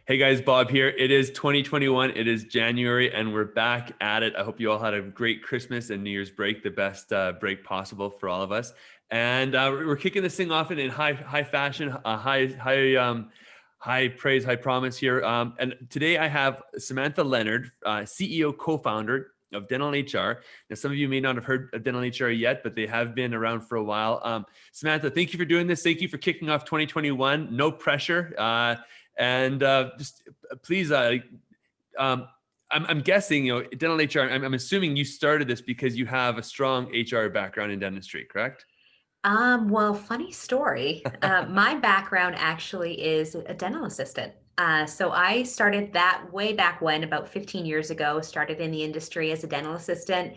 Hey guys, Bob here. It is 2021. It is January, and we're back at it. I hope you all had a great Christmas and New Year's break, the best break possible for all of us. And we're kicking this thing off in high fashion, high praise, high promise here. And today I have Samantha Leonard, CEO, co-founder of Dental HR. Now, some of you may not have heard of Dental HR yet, but they have been around for a while. Samantha, thank you for doing this. Thank you for kicking off 2021. No pressure. And just please, I'm guessing, dental HR, I'm assuming you started this because you have a strong HR background in dentistry, correct? Well, funny story. My background actually is a dental assistant. So I started that way back when, about 15 years ago, started in the industry as a dental assistant.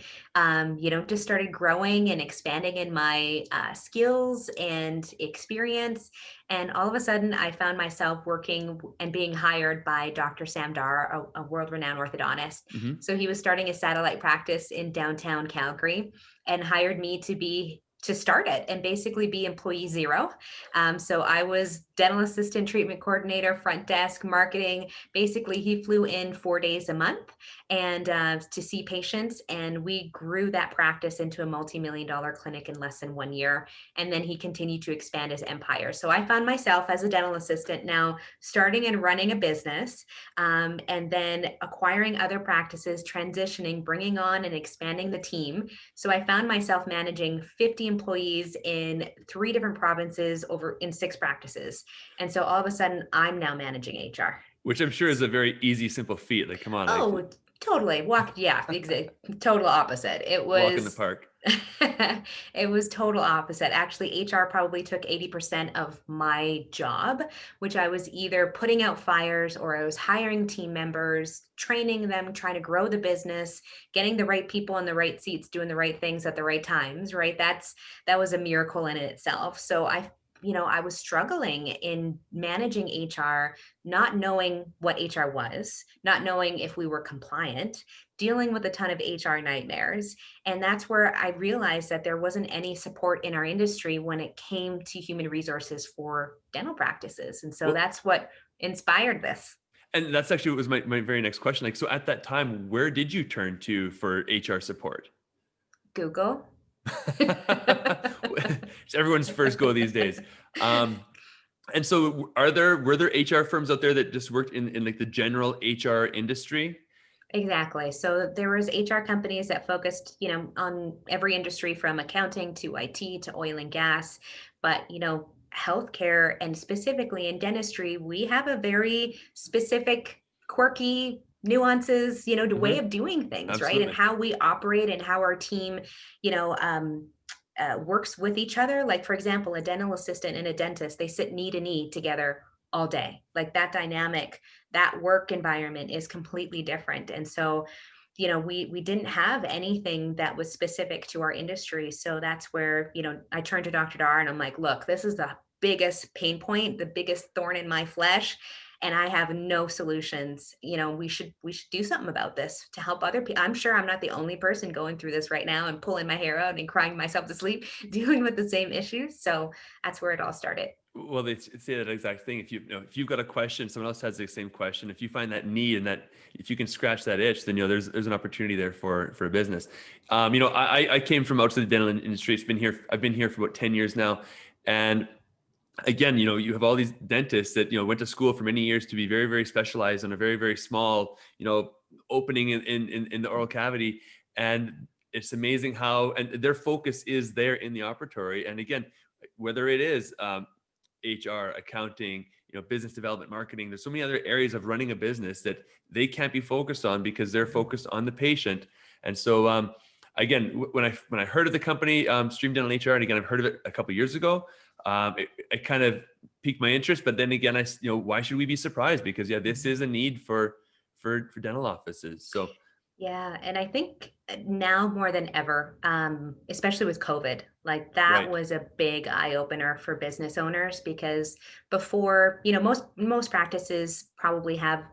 Just started growing and expanding in my skills and experience. And all of a sudden, I found myself working and being hired by Dr. Sam Dar, a world-renowned orthodontist. Hmm. So he was starting a satellite practice in downtown Calgary and hired me to start it and basically be employee zero. So I was dental assistant, treatment coordinator, front desk, marketing. Basically, he flew in 4 days a month and to see patients, and we grew that practice into a multi-million-dollar clinic in less than 1 year. And then he continued to expand his empire. So I found myself as a dental assistant now starting and running a business, and then acquiring other practices, transitioning, bringing on and expanding the team. So I found myself managing 50 employees in 3 different provinces over in 6 practices. And so all of a sudden, I'm now managing HR. Which I'm sure is a very easy, simple feat. Like, come on, like Oh, totally. Yeah, total opposite. It walk in the was park. it was total opposite. Actually, HR probably took 80% of my job, which I was either putting out fires or I was hiring team members, training them, trying to grow the business, getting the right people in the right seats, doing the right things at the right times, right? That was a miracle in itself. So I was struggling in managing HR, not knowing what HR was, not knowing if we were compliant, dealing with a ton of HR nightmares. And that's where I realized that there wasn't any support in our industry when it came to human resources for dental practices. And so Well, that's what inspired this. and that's actually what was my very next question. Like, so at that time, where did you turn to for HR support? Google. It's everyone's first go these days. Um, and so were there HR firms out there that just worked in like the general HR industry? Exactly. So there was HR companies that focused, on every industry from accounting to IT to oil and gas. But, healthcare and specifically in dentistry, we have a very specific, quirky nuances, the way Hmm. of doing things, right? And Absolutely. how we operate and how our team, you know, um, works with each other. Like, for example, a dental assistant and a dentist, they sit knee to knee together all day. Like that dynamic, that work environment is completely different. And so, we didn't have anything that was specific to our industry. So that's where, I turned to Dr. Dar and I'm like, look, this is the biggest pain point, the biggest thorn in my flesh. And I have no solutions. We should do something about this to help other people. I'm sure I'm not the only person going through this right now and pulling my hair out and crying myself to sleep, dealing with the same issues. So that's where it all started. Well, they say that exact thing. If you've got a question, someone else has the same question. If you find that need and that if you can scratch that itch, then there's an opportunity there for a business. I came from outside the dental industry. I've been here for about 10 years now, and again, you have all these dentists that went to school for many years to be very, very specialized on a very, very small opening in the oral cavity, and it's amazing how and their focus is there in the operatory. And again, whether it is HR, accounting, business development, marketing. There's so many other areas of running a business that they can't be focused on because they're focused on the patient. And so, again, when I heard of the company, Stream Dental HR, and again, I've heard of it a couple of years ago, it kind of piqued my interest. But then again, why should we be surprised? Because yeah, this is a need for dental offices. So Yeah, and I think now more than ever, especially with COVID, like that right. was a big eye opener for business owners because before, most practices probably have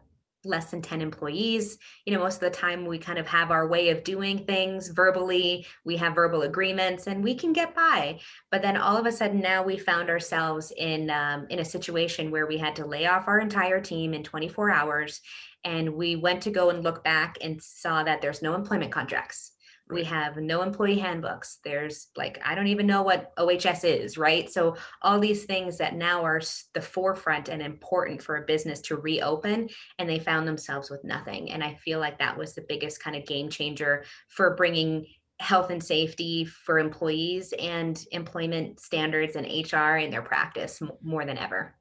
less than 10 employees. Most of the time we kind of have our way of doing things verbally, we have verbal agreements and we can get by. But then all of a sudden now we found ourselves in a situation where we had to lay off our entire team in 24 hours. And we went to go and look back and saw that there's no employment contracts. We Right. have no employee handbooks. There's I don't even know what OHS is, right? So all these things that now are the forefront and important for a business to reopen, and they found themselves with nothing. And I feel like that was the biggest kind of game changer for bringing health and safety for employees and employment standards and HR in their practice more than ever.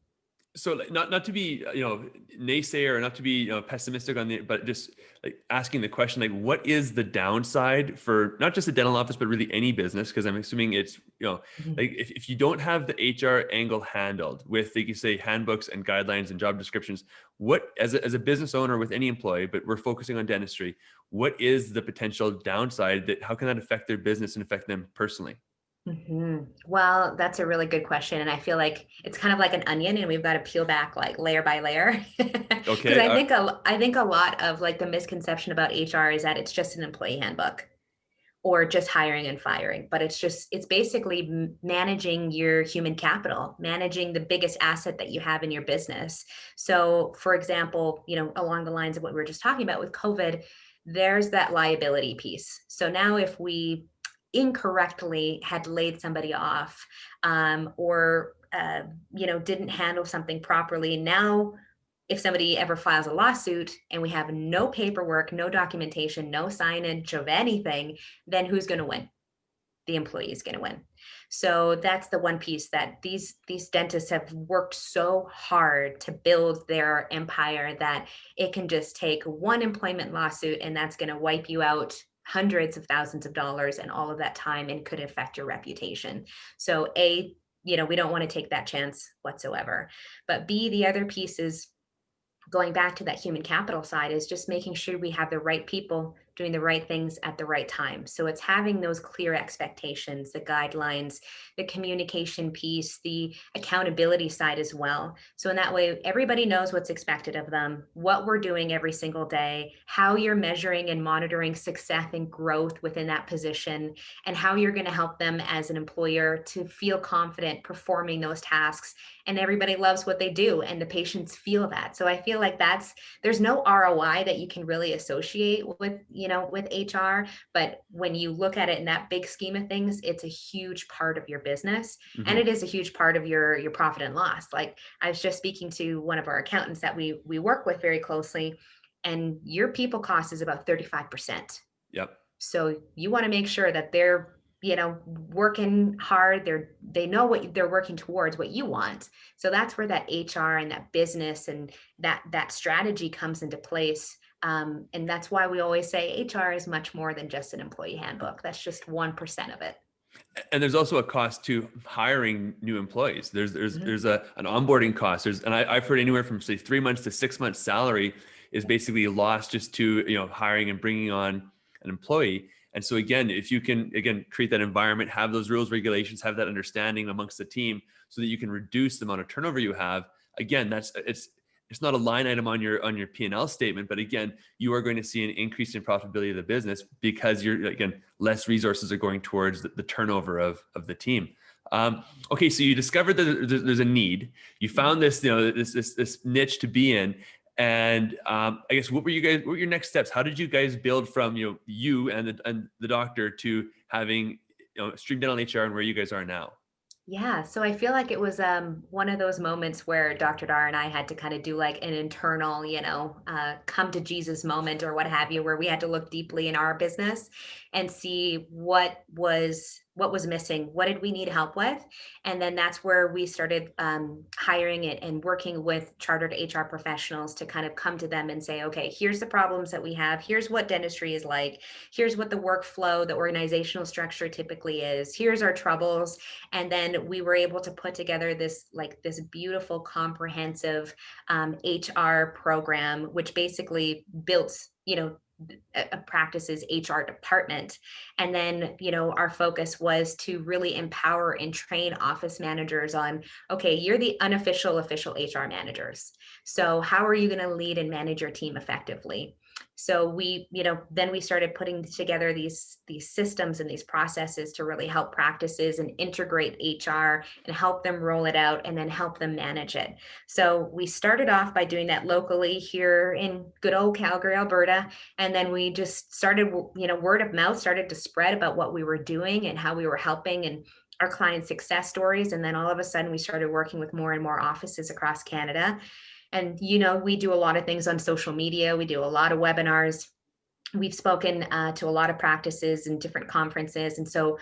So like, not to be naysayer or not to be pessimistic on the, but just like asking the question, like what is the downside for not just a dental office but really any business, because I'm assuming it's Mhm. like if you don't have the HR angle handled with, like you say, handbooks and guidelines and job descriptions, what as a business owner with any employee, but we're focusing on dentistry, what is the potential downside, that how can that affect their business and affect them personally? Well, that's a really good question. And I feel like it's kind of like an onion and we've got to peel back like layer by layer. Because Okay. I think a lot of like the misconception about HR is that it's just an employee handbook or just hiring and firing, but it's basically managing your human capital, managing the biggest asset that you have in your business. So for example, along the lines of what we were just talking about with COVID, there's that liability piece. So now if we incorrectly had laid somebody off, or didn't handle something properly, now if somebody ever files a lawsuit and we have no paperwork, no documentation, no signage of anything, then who's going to win? The employee is going to win. So that's the one piece that these dentists have worked so hard to build their empire, that it can just take one employment lawsuit and that's going to wipe you out hundreds of thousands of dollars and all of that time, and could affect your reputation. So we don't want to take that chance whatsoever. But B, the other piece is going back to that human capital side, is just making sure we have the right people doing the right things at the right time. So it's having those clear expectations, the guidelines, the communication piece, the accountability side as well. So in that way, everybody knows what's expected of them, what we're doing every single day, how you're measuring and monitoring success and growth within that position, and how you're going to help them as an employer to feel confident performing those tasks. And everybody loves what they do and the patients feel that. So I feel like there's no ROI that you can really associate with HR, but when you look at it in that big scheme of things, it's a huge part of your business, and Mhm. it is a huge part of your profit and loss. Like I was just speaking to one of our accountants that we work with very closely, and your people cost is about 35%. Yep. So you want to make sure that they're, working hard. They know what they're working towards, what you want. So that's where that HR and that business and that strategy comes into place. And that's why we always say HR is much more than just an employee handbook. That's just 1% of it. And there's also a cost to hiring new employees. Mhm. There's an onboarding cost. And I've heard anywhere from say 3 months to 6 months salary is basically lost just to hiring and bringing on an employee. And so again, if you can again create that environment, have those rules, regulations, have that understanding amongst the team, so that you can reduce the amount of turnover you have. Again, it's not a line item on your P&L statement, but again, you are going to see an increase in profitability of the business because you're again less resources are going towards the turnover of the team. Okay, so you discovered that there's a need. You found this this niche to be in, and I guess what were your next steps? How did you guys build from you and the doctor to having Stream Dental HR and where you guys are now? Yeah, so I feel like it was one of those moments where Dr. Dar and I had to kind of do like an internal, come to Jesus moment or what have you, where we had to look deeply in our business and see what was missing, what did we need help with, and then that's where we started hiring it and working with chartered HR professionals to kind of come to them and say, okay, here's the problems that we have, here's what dentistry is like, here's what the workflow, the organizational structure typically is, here's our troubles. And then we were able to put together this beautiful comprehensive HR program, which basically built a practice's HR department. And then, our focus was to really empower and train office managers on, okay, you're the unofficial official HR managers. So how are you going to lead and manage your team effectively? So then we started putting together these systems and these processes to really help practices and integrate HR and help them roll it out and then help them manage it. So we started off by doing that locally here in good old Calgary, Alberta. And then we just started, word of mouth started to spread about what we were doing and how we were helping and our client success stories. And then all of a sudden we started working with more and more offices across Canada. And, we do a lot of things on social media. We do a lot of webinars. We've spoken to a lot of practices and different conferences. And so,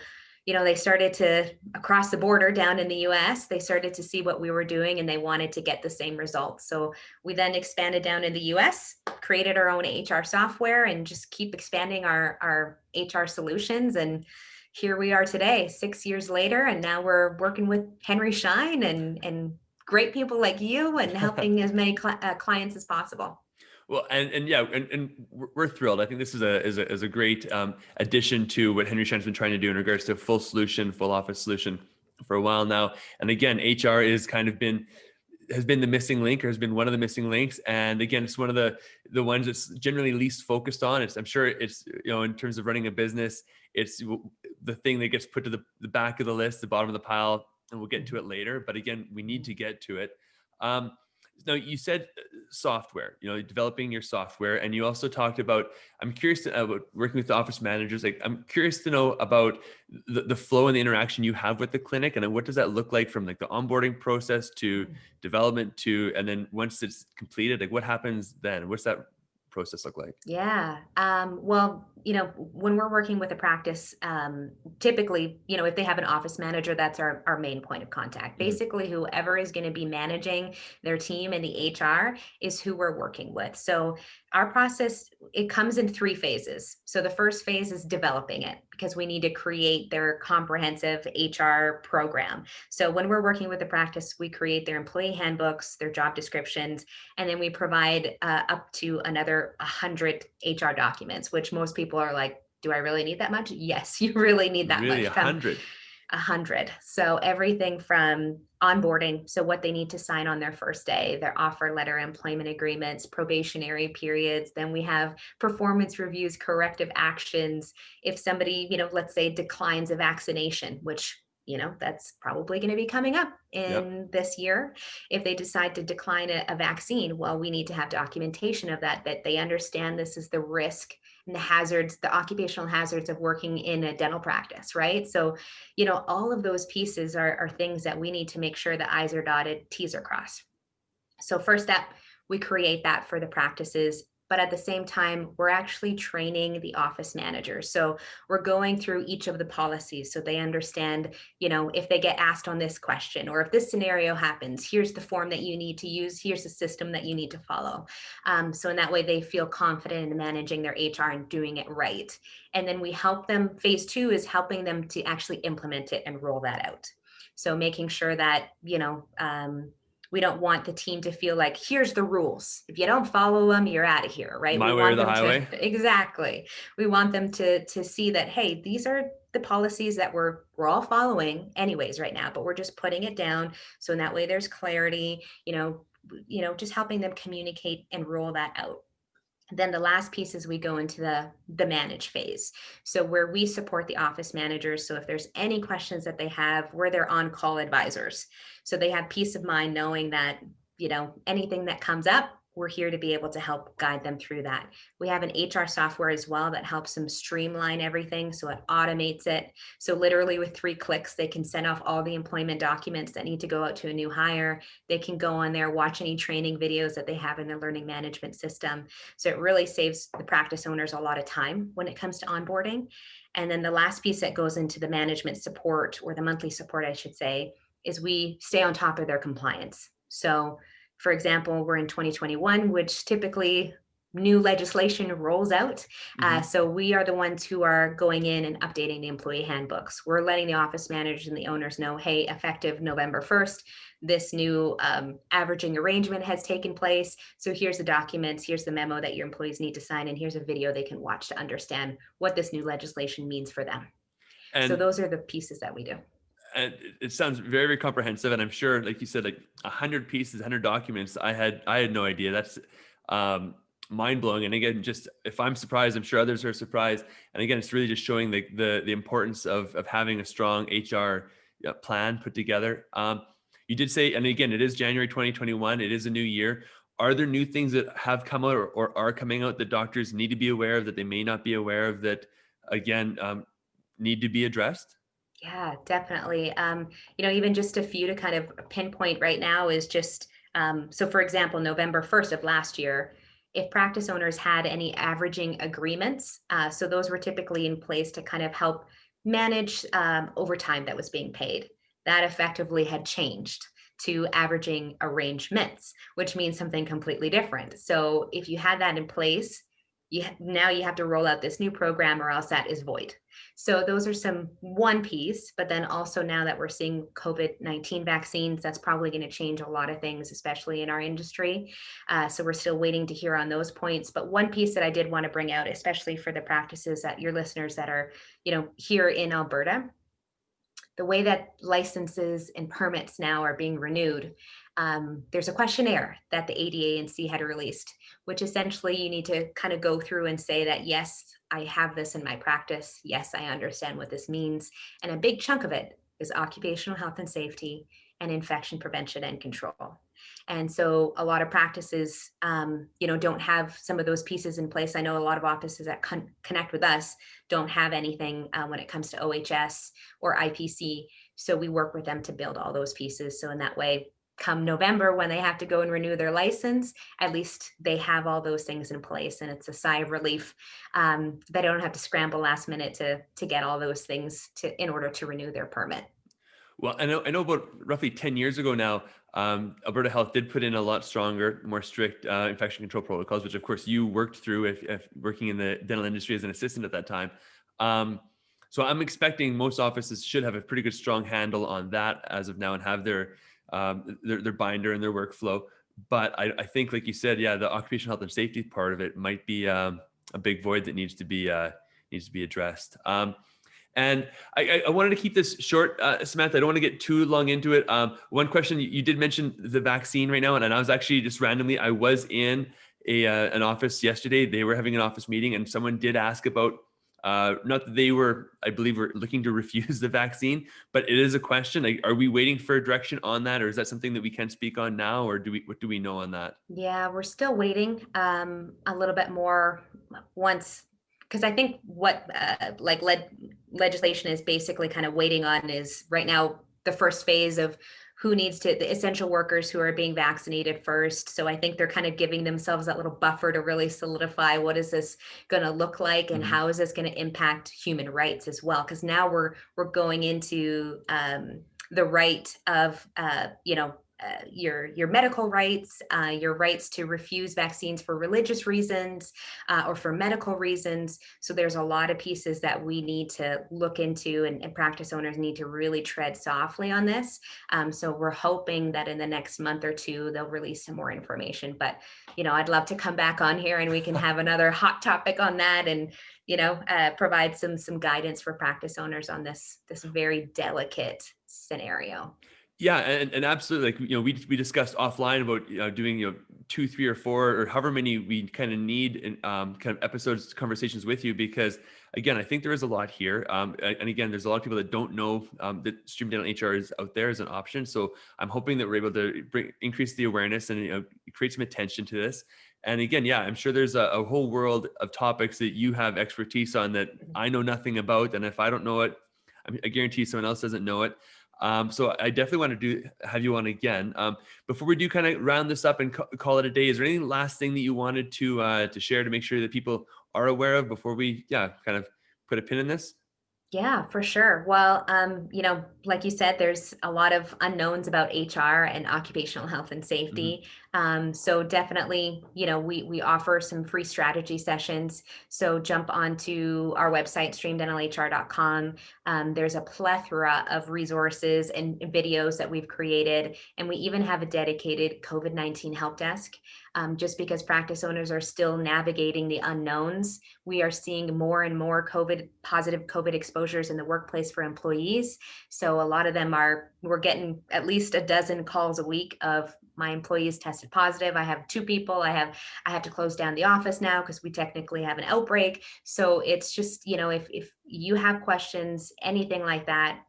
they started to, across the border down in the US, they started to see what we were doing and they wanted to get the same results. So we then expanded down in the US, created our own HR software and just keep expanding our HR solutions. And here we are today, 6 years later, and now we're working with Henry Schein and great people like you and helping as many clients as possible. Well, and yeah, and we're thrilled. I think this is a great addition to what Henry Schein's been trying to do in regards to full solution, full office solution for a while now. And again, HR has been the missing link, or has been one of the missing links. And again, it's one of the ones that's generally least focused on. I'm sure it's, in terms of running a business, it's the thing that gets put to the back of the list, the bottom of the pile, and we'll get to it later. But again, we need to get to it. Now, you said software, developing your software, and you also talked about, I'm curious about working with the office managers. Like, I'm curious to know about the flow and the interaction you have with the clinic, and then what does that look like from like the onboarding process to development to, and then once it's completed, like what happens then? What's that process look like? Yeah. Well, when we're working with a practice, typically, if they have an office manager, that's our main point of contact. Mhm. Basically, whoever is going to be managing their team and the HR is who we're working with. So our process, it comes in 3 phases. So the first phase is developing it because we need to create their comprehensive HR program. So when we're working with the practice, we create their employee handbooks, their job descriptions, and then we provide up to another 100 HR documents, which most people are like, do I really need that much? Yes, you really need that Really, much. From 100? 100. So everything from onboarding, so what they need to sign on their first day, their offer letter, employment agreements, probationary periods. Then we have performance reviews, corrective actions. If somebody, let's say declines a vaccination, which that's probably going to be coming up Yep. in this year. If they decide to decline a vaccine, well, we need to have documentation of that they understand this is the risk and the hazards, the occupational hazards of working in a dental practice, right? So, all of those pieces are things that we need to make sure the I's are dotted, T's are crossed. So first step, we create that for the practices, but at the same time, we're actually training the office managers. So we're going through each of the policies so they understand, if they get asked on this question, or if this scenario happens, here's the form that you need to use, here's the system that you need to follow. So in that way, they feel confident in managing their HR and doing it right. And then we help them, phase 2 is helping them to actually implement it and roll that out. So making sure that, we don't want the team to feel like, here's the rules. If you don't follow them, you're out of here, right? We My way or want the them to, highway? exactly. We want them to see that, hey, these are the policies that we're all following anyways right now, but we're just putting it down. So in that way, there's clarity, just helping them communicate and roll that out. Then the last piece is we go into the manage phase. So where we support the office managers. So if there's any questions that they have, we're their on-call advisors. So they have peace of mind knowing that, anything that comes up, we're here to be able to help guide them through that. We have an HR software as well that helps them streamline everything. So it automates it. So literally with 3 clicks, they can send off all the employment documents that need to go out to a new hire. They can go on there, watch any training videos that they have in their learning management system. So it really saves the practice owners a lot of time when it comes to onboarding. And then the last piece that goes into the management support, or the monthly support, I should say, is we stay on top of their compliance. So for example, we're in 2021, which typically new legislation rolls out. Mhm. So we are the ones who are going in and updating the employee handbooks. We're letting the office managers and the owners know, hey, effective November 1st, this new averaging arrangement has taken place. So here's the documents, here's the memo that your employees need to sign, and here's a video they can watch to understand what this new legislation means for them. So And those are the pieces that we do. and it sounds very, very comprehensive. And I'm sure, like you said, like 100 pieces, 100 documents. I had no idea. That's um, mind blowing. And again, just if I'm surprised, I'm sure others are surprised. And again, it's really just showing the importance of having a strong HR plan put together. You did say, and again, it is January 2021. It is a new year. Are there new things that have come out or are coming out that doctors need to be aware of, that they may not be aware of, that again need to be addressed? Yeah, definitely. Even just a few to kind of pinpoint right now is just so for example, November 1st of last year, if practice owners had any averaging agreements, so those were typically in place to kind of help manage overtime that was being paid. That effectively had changed to averaging arrangements, which means something completely different. So if you had that in place, now you have to roll out this new program or else that is void. So those are some one piece, but then also now that we're seeing COVID-19 vaccines, that's probably going to change a lot of things, especially in our industry. So we're still waiting to hear on those points. But one piece that I did want to bring out, especially for the practices that your listeners that are, here in Alberta, the way that licenses and permits now are being renewed, there's a questionnaire that the ADA&C had released, which essentially you need to kind of go through and say that, yes, I have this in my practice. Yes, I understand what this means. And a big chunk of it is occupational health and safety and infection prevention and control. And so a lot of practices, don't have some of those pieces in place. I know a lot of offices that connect with us don't have anything when it comes to OHS or IPC. So we work with them to build all those pieces. So in that way, come November, when they have to go and renew their license, at least they have all those things in place, and it's a sigh of relief. They don't have to scramble last minute to get all those things in order to renew their permit. Well, I know about roughly 10 years ago now, Alberta Health did put in a lot stronger, more strict infection control protocols, which of course you worked through if working in the dental industry as an assistant at that time. So I'm expecting most offices should have a pretty good strong handle on that as of now and have their binder and their workflow. But I think, like you said, yeah, the occupational health and safety part of it might be a big void that needs to be addressed. And I wanted to keep this short, Samantha. I don't want to get too long into it. One question, you did mention the vaccine right now, and I was actually just randomly, I was in an office yesterday. They were having an office meeting, and someone did ask about, not that they were, I believe, were looking to refuse the vaccine, but it is a question. Like, are we waiting for a direction on that, or is that something that we can speak on now, or what do we know on that? Yeah, we're still waiting a little bit more once, because I think what legislation is basically kind of waiting on is right now the first phase of who needs to, the essential workers who are being vaccinated first. So I think they're kind of giving themselves that little buffer to really solidify what is this going to look like and Mhm. how is this going to impact human rights as well. Because now we're going into the right of your medical rights, your rights to refuse vaccines for religious reasons or for medical reasons. So there's a lot of pieces that we need to look into, and practice owners need to really tread softly on this. So we're hoping that in the next month or two they'll release some more information. But I'd love to come back on here and we can have another hot topic on that, and provide some guidance for practice owners on this very delicate scenario. Yeah, and absolutely. Like, we discussed offline about doing 2, 3, or 4, or however many we kind of need in kind of episodes, conversations with you, because again, I think there is a lot here. And again, there's a lot of people that don't know that stream dental HR is out there as an option. So I'm hoping that we're able to increase the awareness and create some attention to this. And again, yeah, I'm sure there's a whole world of topics that you have expertise on that I know nothing about, and if I don't know it, I guarantee someone else doesn't know it. So I definitely want to have you on again. Before we do kind of round this up and call it a day, is there any last thing that you wanted to share to make sure that people are aware of before we, kind of put a pin in this? Yeah, for sure. Well, like you said, there's a lot of unknowns about HR and occupational health and Hmm. safety. So definitely, we offer some free strategy sessions. So jump onto our website, streamdentalhr.com. There's a plethora of resources and videos that we've created, and we even have a dedicated COVID-19 help desk. Just because practice owners are still navigating the unknowns, we are seeing more and more positive COVID exposures in the workplace for employees. So a lot of them we're getting at least a dozen calls a week of my employees tested positive. I have two people. I have to close down the office now because we technically have an outbreak. So it's just, if you have questions, anything like that,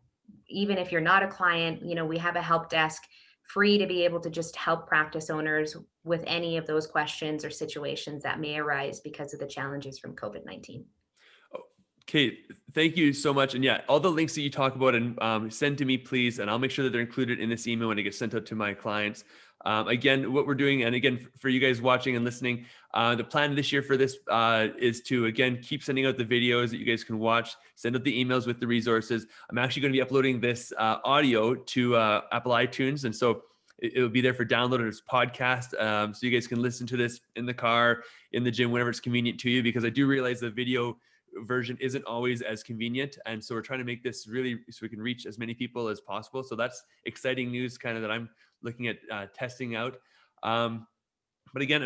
even if you're not a client, we have a help desk free to be able to just help practice owners with any of those questions or situations that may arise because of the challenges from COVID-19. Okay, thank you so much. And yeah, all the links that you talk about and send to me, please, and I'll make sure that they're included in this email when it gets sent out to my clients. Again, what we're doing, and again, for you guys watching and listening, the plan this year for this is to, again, keep sending out the videos that you guys can watch, send out the emails with the resources. I'm actually going to be uploading this audio to Apple iTunes. And so it'll be there for download as podcast. So you guys can listen to this in the car, in the gym, whenever it's convenient to you, because I do realize the video version isn't always as convenient, and so we're trying to make this really so we can reach as many people as possible. So that's exciting news kind of that I'm looking at testing out. But again,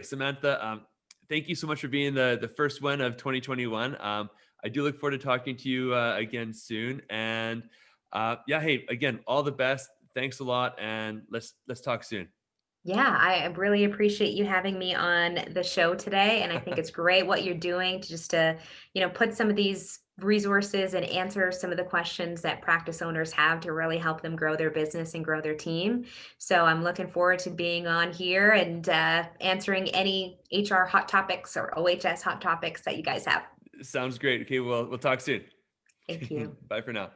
Samantha, thank you so much for being the first one of 2021. I do look forward to talking to you again soon, and yeah, hey, again, all the best. Thanks a lot, and let's talk soon. Yeah, I really appreciate you having me on the show today. And I think it's great what you're doing to put some of these resources and answer some of the questions that practice owners have to really help them grow their business and grow their team. So I'm looking forward to being on here and answering any HR hot topics or OHS hot topics that you guys have. Sounds great. Okay, well, we'll talk soon. Thank you. Bye for now.